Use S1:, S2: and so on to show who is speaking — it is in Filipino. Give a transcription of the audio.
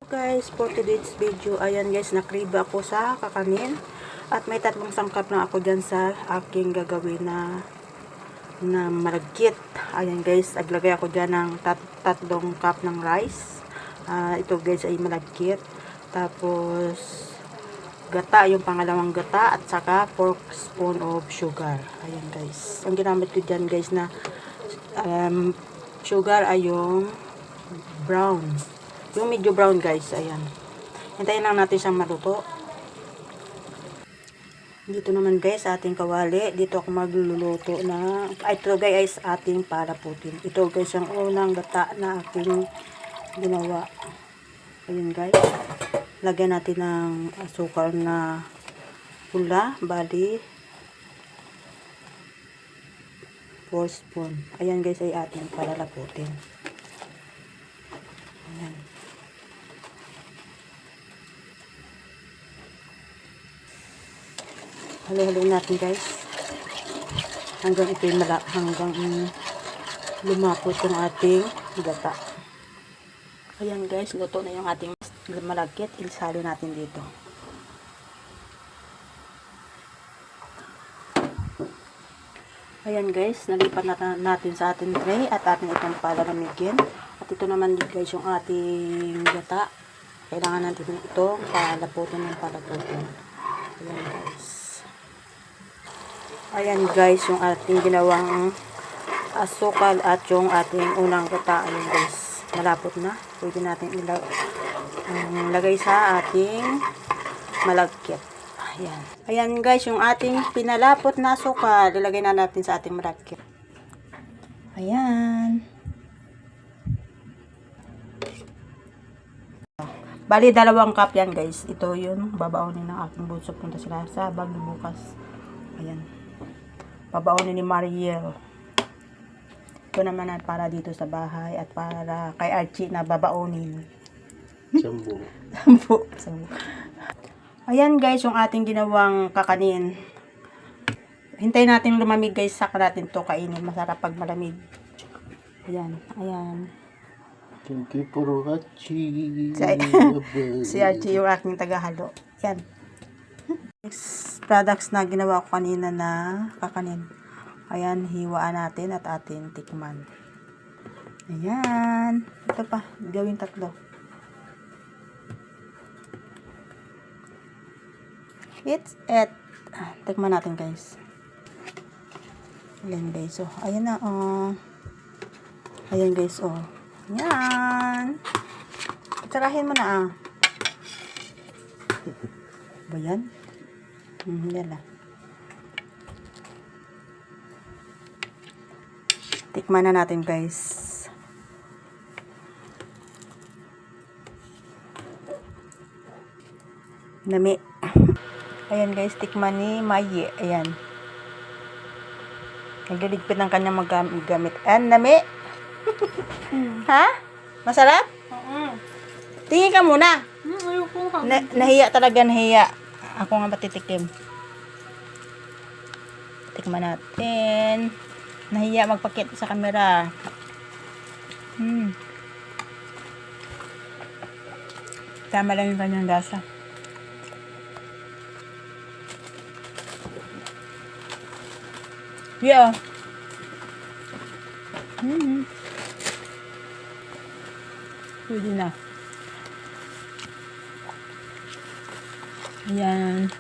S1: Guys, for today's video, ayan guys, nakriba ako sa kakanin at may 3 sangkap na ako dyan sa aking gagawin na malagkit. Ayan guys, aglagay ako dyan ng 3 cup ng rice. Ito guys ay malagkit. Tapos gata, yung pangalawang gata, at saka 4 spoon of sugar. Ayan guys, ang ginamit ko dyan guys na sugar ay yung brown, yung medyo brown guys. Ayan, hintayin lang natin siyang maluto. Dito naman guys, ating kawali, dito ako magluluto na, ito guys ating palaputin. Ito guys yung unang gata na aking ginawa. Ayun guys, lagyan natin ng asukal na pula, bali 4 spoon. Ayan guys ay ating palalaputin. Ayan. Halo-halo natin guys hanggang ito'y hanggang lumapot yung ating gata. Ayan guys, luto na yung ating malagkit. Ilisalo natin dito. Ayan guys, nalipat natin sa ating tray at ating itong palalamigin. At ito naman guys yung ating gata. Kailangan natin itong palaputin ng palaputin. Ayan guys. Ayan guys, yung ating ginawang asukal at yung ating unang gata. Ayan guys, malapot na. Pwede natin ilagay sa ating malagkit. Ayan. Ayan guys, yung ating pinalapot na asukal, ilagay na natin sa ating malagkit. Ayan. Bali, 2 cup yan guys. Ito yung babaunin ng aking bunso. Punta sila sa Baguio bukas. Ayan. Babaunin ni Mariel. Ito naman ay para dito sa bahay at para kay Archie na babaunin. Sambo. Ayan guys, yung ating ginawang kakanin. Hintayin natin lumamig guys, saka natin to kainin. Masarap pag malamig. Ayan, ayan.
S2: Thank you for watching.
S1: Si Archie yung aking tagahalo. Ayan. Next products na ginawa ko kanina na kakanin. Ayan, hiwaan natin at atin tikman. Ayan. Ito pa, gawin 3. It's it. Tikman natin guys. Ayan guys, oh. Ayan na, oh. Ayan guys, oh. Ayan. Itarahin mo na, ah. Ba yan? Yan lang. Tikman na natin guys. Nami. Ayan guys, tikman ni Maye. Ayan. Nagliligpit ng kanyang gamit. Ayan, nami. Ha? Masarap? Tingin ka muna. Nahiya talaga, nahiya. Ako nga matitikim. Tikman natin. Nahiya magpakita sa camera. Tama lang yung kanyang lasa. Yeah. Pwede na. Ayan.